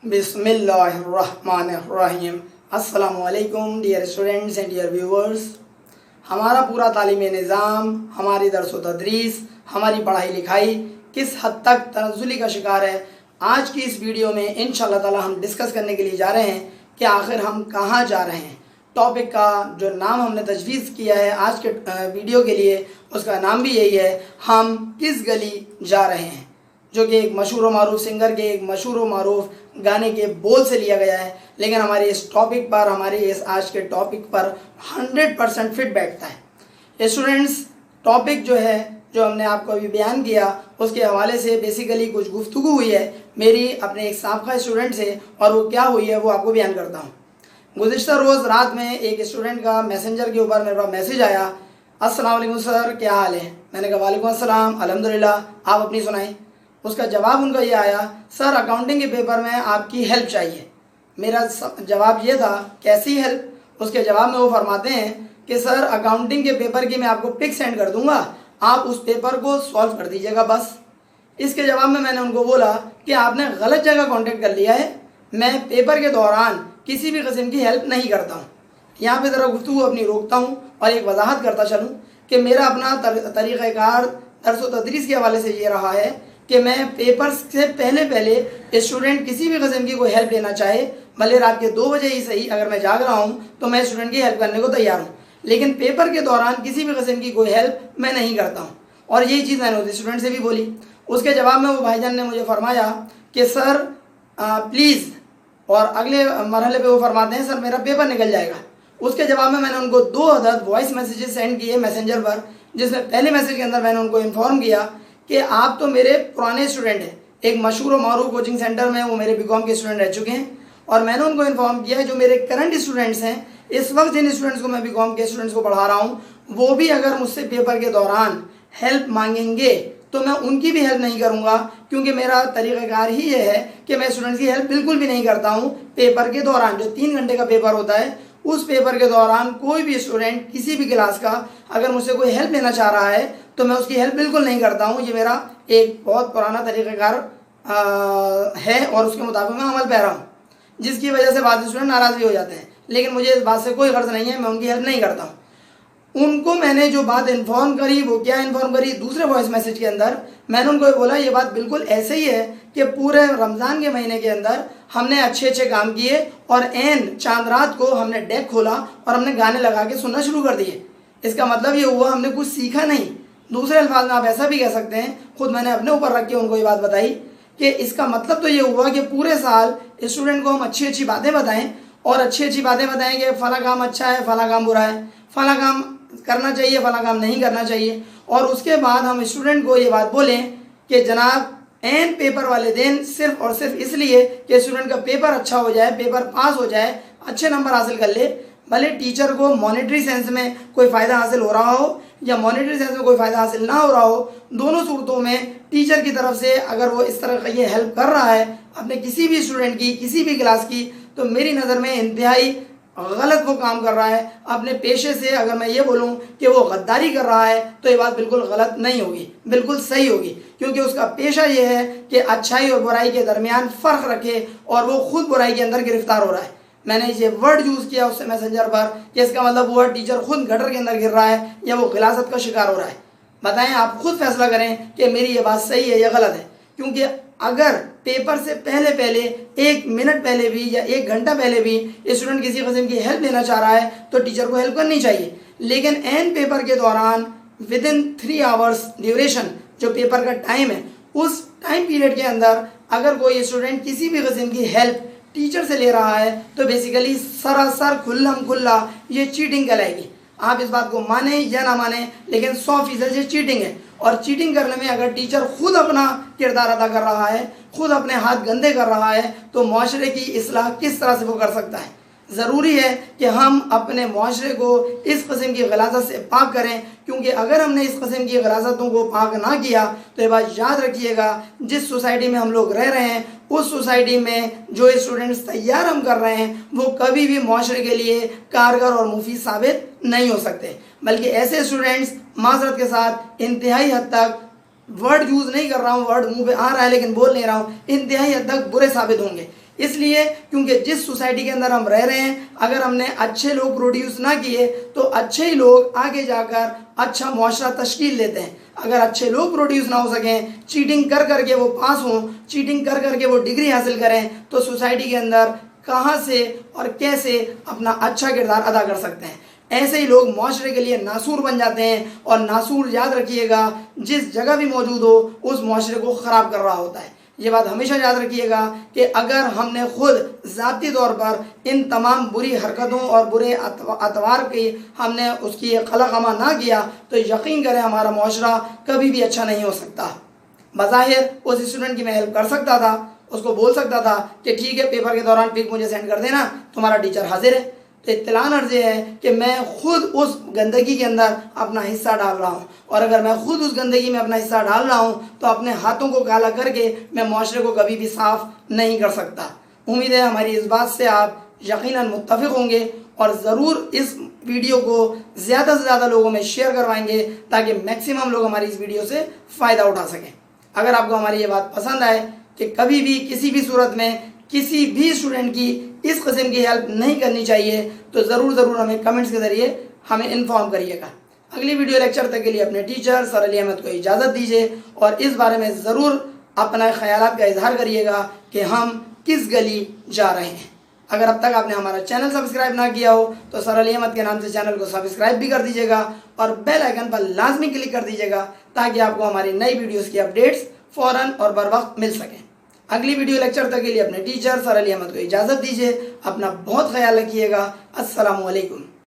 बिस्मिल्लाहिर्रहमानिर्रहीम। अस्सलामुअलैकुम dear students and dear viewers. हमारा पूरा तालीमी निज़ाम, हमारी दर्स व तदरीस, हमारी पढ़ाई लिखाई किस हद तक तनज़्ज़ुली का शिकार है, आज की इस वीडियो में इंशाअल्लाह ताला हम डिस्कस करने के लिए जा रहे हैं कि आखिर हम कहाँ जा रहे हैं। टॉपिक का जो नाम हमने तजवीज़ किया है आज के वीडियो के लिए, उसका नाम भी यही है, हम किस गली जा रहे हैं, जो कि एक मशहूर व मारूफ सिंगर के एक मशहूर व मारूफ गाने के बोल से लिया गया है। लेकिन हमारे इस टॉपिक पर, हमारे इस आज के टॉपिक पर 100% फिट बैठता है। स्टूडेंट्स, टॉपिक जो है, जो हमने आपको अभी बयान किया, उसके हवाले से बेसिकली कुछ गुफ्तगू हुई है मेरी अपने एक साबका स्टूडेंट से, और वो क्या हुई है वो आपको बयान करता हूँ। गुज़िश्ता रोज़ रात में एक स्टूडेंट का मैसेंजर के ऊपर मेरे पास मैसेज आया, अस्सलाम वालेकुम सर, क्या हाल है। मैंने कहा वालेकुम अस्सलाम, अल्हम्दुलिल्लाह, आप अपनी सुनाएं। उसका जवाब उनका ये आया, सर अकाउंटिंग के पेपर में आपकी हेल्प चाहिए। मेरा जवाब ये था, कैसी हेल्प। उसके जवाब में वो फरमाते हैं कि सर अकाउंटिंग के पेपर की मैं आपको पिक सेंड कर दूंगा, आप उस पेपर को सॉल्व कर दीजिएगा बस। इसके जवाब में मैंने उनको बोला कि आपने गलत जगह कांटेक्ट कर लिया है, मैं पेपर के दौरान किसी भी किस्म की हेल्प नहीं करता हूँ। यहाँ पे ज़रा गुफ्तगू अपनी रोकता हूँ और एक वजाहत करता चलूँ कि मेरा अपना तरीक़ाकार दर्स व तदरीस के हवाले से ये रहा है कि मैं पेपर से पहले स्टूडेंट किसी भी किस्म की कोई हेल्प लेना चाहे, भले रात के 2 बजे ही सही, अगर मैं जाग रहा हूँ तो मैं स्टूडेंट की हेल्प करने को तैयार हूँ, लेकिन पेपर के दौरान किसी भी किस्म की कोई हेल्प मैं नहीं करता हूँ। और यही चीज़ मैंने उस स्टूडेंट से भी बोली। उसके जवाब में वो भाईजान ने मुझे फरमाया कि सर प्लीज़, और अगले मरहले पे वो फरमाते हैं सर मेरा पेपर निकल जाएगा। उसके जवाब में मैंने उनको 2 अदद वॉइस मैसेजेस सेंड किए मैसेंजर पर, जिसमें पहले मैसेज के अंदर मैंने उनको इन्फॉर्म किया कि आप तो मेरे पुराने स्टूडेंट हैं, एक मशहूर और मारूफ कोचिंग सेंटर में वो मेरे बीकॉम के स्टूडेंट रह चुके हैं। और मैंने उनको इन्फॉर्म किया है जो मेरे करंट स्टूडेंट्स हैं, इस वक्त जिन स्टूडेंट्स को मैं बीकॉम के स्टूडेंट्स को पढ़ा रहा हूँ, वो भी अगर मुझसे पेपर के दौरान हेल्प मांगेंगे तो मैं उनकी भी हेल्प नहीं करूँगा, क्योंकि मेरा तरीक़ाकार ही ये है कि मैं स्टूडेंट्स की हेल्प बिल्कुल भी नहीं करता हूँ। पेपर के दौरान, जो 3 घंटे का पेपर होता है, उस पेपर के दौरान कोई भी स्टूडेंट किसी भी क्लास का अगर मुझसे कोई हेल्प लेना चाह रहा है तो मैं उसकी हेल्प बिल्कुल नहीं करता हूँ। ये मेरा एक बहुत पुराना तरीक़ाकार है और उसके मुताबिक मैं अमल पैरा हूँ, जिसकी वजह से बाद स्टूडेंट नाराज़ भी हो जाते हैं, लेकिन मुझे इस बात से कोई गर्ज नहीं है, मैं उनकी हेल्प नहीं करता हूँ। उनको मैंने जो बात इन्फॉर्म करी, वो क्या इन्फॉर्म करी, दूसरे वॉइस मैसेज के अंदर मैंने उनको बोला ये बात बिल्कुल ऐसे ही है कि पूरे रमज़ान के महीने के अंदर हमने अच्छे अच्छे काम किए और एन चांद रात को हमने डेक खोला और हमने गाने लगा के सुनना शुरू कर दिए। इसका मतलब ये हुआ हमने कुछ सीखा नहीं। दूसरे अल्फाज में आप ऐसा भी कह सकते हैं, खुद मैंने अपने ऊपर रख के उनको ये बात बताई कि इसका मतलब तो ये हुआ कि पूरे साल स्टूडेंट को हम अच्छी अच्छी बातें बताएं, और अच्छी अच्छी बातें बताएं कि फ़ला काम अच्छा है, फ़ला काम बुरा है, फ़ला काम करना चाहिए, फ़ला काम नहीं करना चाहिए, और उसके बाद हम स्टूडेंट को ये बात बोलें कि जनाब एन पेपर वाले दिन सिर्फ और सिर्फ इसलिए कि स्टूडेंट का पेपर अच्छा हो जाए, पेपर पास हो जाए, अच्छे नंबर हासिल कर ले, भले टीचर को मॉनेटरी सेंस में कोई फ़ायदा हासिल हो रहा हो या मॉनेटरी सेंस में कोई फ़ायदा हासिल ना हो रहा हो, दोनों सूरतों में टीचर की तरफ से अगर वो इस तरह का ये हेल्प कर रहा है अपने किसी भी स्टूडेंट की, किसी भी क्लास की, तो मेरी नज़र में इंतहाई गलत वो काम कर रहा है। अपने पेशे से अगर मैं ये बोलूँ कि वो गद्दारी कर रहा है तो ये बात बिल्कुल गलत नहीं होगी, बिल्कुल सही होगी, क्योंकि उसका पेशा ये है कि अच्छाई और बुराई के दरमियान फ़र्क रखे और वो खुद बुराई के अंदर गिरफ्तार हो रहा है। मैंने ये वर्ड यूज़ किया उससे मैसेंजर पर कि इसका मतलब वो टीचर खुद गटर के अंदर गिर रहा है या वो गिलासत का शिकार हो रहा है। बताएं, आप खुद फैसला करें कि मेरी ये बात सही है या गलत है, क्योंकि अगर पेपर से पहले 1 मिनट पहले भी या 1 घंटा पहले भी स्टूडेंट किसी किस्म की हेल्प लेना चाह रहा है तो टीचर को हेल्प करनी चाहिए। लेकिन एन पेपर के दौरान विदिन 3 आवर्स ड्यूरेशन, जो पेपर का टाइम है, उस टाइम पीरियड के अंदर अगर कोई स्टूडेंट किसी भी किस्म की हेल्प टीचर से ले रहा है तो बेसिकली सरासर खुल्लम खुल्ला ये चीटिंग कहलाएगी। आप इस बात को माने या ना माने, लेकिन 100% ये चीटिंग है। और चीटिंग करने में अगर टीचर खुद अपना किरदार अदा कर रहा है, खुद अपने हाथ गंदे कर रहा है, तो मुआशरे की इस्लाह किस तरह से वो कर सकता है। ज़रूरी है कि हम अपने मुआशरे को इस किस्म की गलाजत से पाक करें, क्योंकि अगर हमने इस किस्म की गलाजतों को पाक ना किया तो ये बात याद रखिएगा, जिस सोसाइटी में हम लोग रह रहे हैं उस सोसाइटी में जो स्टूडेंट्स तैयार हम कर रहे हैं वो कभी भी मुआशरे के लिए कारगर और मुफीद साबित नहीं हो सकते, बल्कि ऐसे स्टूडेंट्स माज़रत के साथ इंतहाई हद तक वर्ड यूज़ नहीं कर रहा हूँ, वर्ड मुंह पे आ रहा है लेकिन बोल नहीं रहा हूँ, इंतहाई हद तक बुरे साबित होंगे। इसलिए क्योंकि जिस सोसाइटी के अंदर हम रह रहे हैं, अगर हमने अच्छे लोग प्रोड्यूस ना किए तो अच्छे ही लोग आगे जाकर अच्छा मुआशरा तश्कील देते हैं। अगर अच्छे लोग प्रोड्यूस ना हो सकें, चीटिंग कर करके वो पास हों, चीटिंग कर करके वो डिग्री हासिल करें, तो सोसाइटी के अंदर कहाँ से और कैसे अपना अच्छा किरदार अदा कर सकते हैं। ऐसे ही लोग मुआशरे के लिए नासूर बन जाते हैं, और नासूर याद रखिएगा जिस जगह भी मौजूद हो उस मुआशरे को ख़राब कर रहा होता है। ये बात हमेशा याद रखिएगा कि अगर हमने खुद ज़ाती तौर पर इन तमाम बुरी हरकतों और बुरे अतवार की हमने उसकी खलाक़मा ना किया तो यकीन करें हमारा मुआशरा कभी भी अच्छा नहीं हो सकता। बज़ाहिर उस स्टूडेंट की मैं हेल्प कर सकता था, उसको बोल सकता था कि ठीक है पेपर के दौरान पिक मुझे सेंड कर देना, तुम्हारा टीचर हाजिर है। तो इत्तलान अर्ज़ है कि मैं खुद उस गंदगी के अंदर अपना हिस्सा डाल रहा हूँ, और अगर मैं खुद उस गंदगी में अपना हिस्सा डाल रहा हूँ तो अपने हाथों को काला करके मैं मुआशरे को कभी भी साफ़ नहीं कर सकता। उम्मीद है हमारी इस बात से आप यकीनन मुत्तफ़िक़ होंगे और ज़रूर इस वीडियो को ज़्यादा से ज़्यादा लोगों में शेयर करवाएंगे ताकि मैक्सिमम लोग हमारी इस वीडियो से फ़ायदा उठा सकें। अगर आपको हमारी ये बात पसंद आए कि कभी भी किसी भी सूरत में किसी भी स्टूडेंट की इस किस्म की हेल्प नहीं करनी चाहिए तो ज़रूर हमें कमेंट्स के ज़रिए हमें इन्फॉर्म करिएगा। अगली वीडियो लेक्चर तक के लिए अपने टीचर सर अली अहमद को इजाज़त दीजिए और इस बारे में ज़रूर अपना ख्यालात का इजहार करिएगा कि हम किस गली जा रहे हैं। अगर अब तक आपने हमारा चैनल सब्सक्राइब ना किया हो तो सर अली अहमद के नाम से चैनल को सब्सक्राइब भी कर दीजिएगा और बेल आइकन पर लाजमी क्लिक कर दीजिएगा ताकि आपको हमारी नई वीडियोज़ की अपडेट्स फ़ौरन और बर वक्त मिल सकें। अगली वीडियो लेक्चर तक के लिए अपने टीचर सर अली अहमद को इजाज़त दीजिए। अपना बहुत ख्याल रखिएगा। अस्सलामु अलैकुम।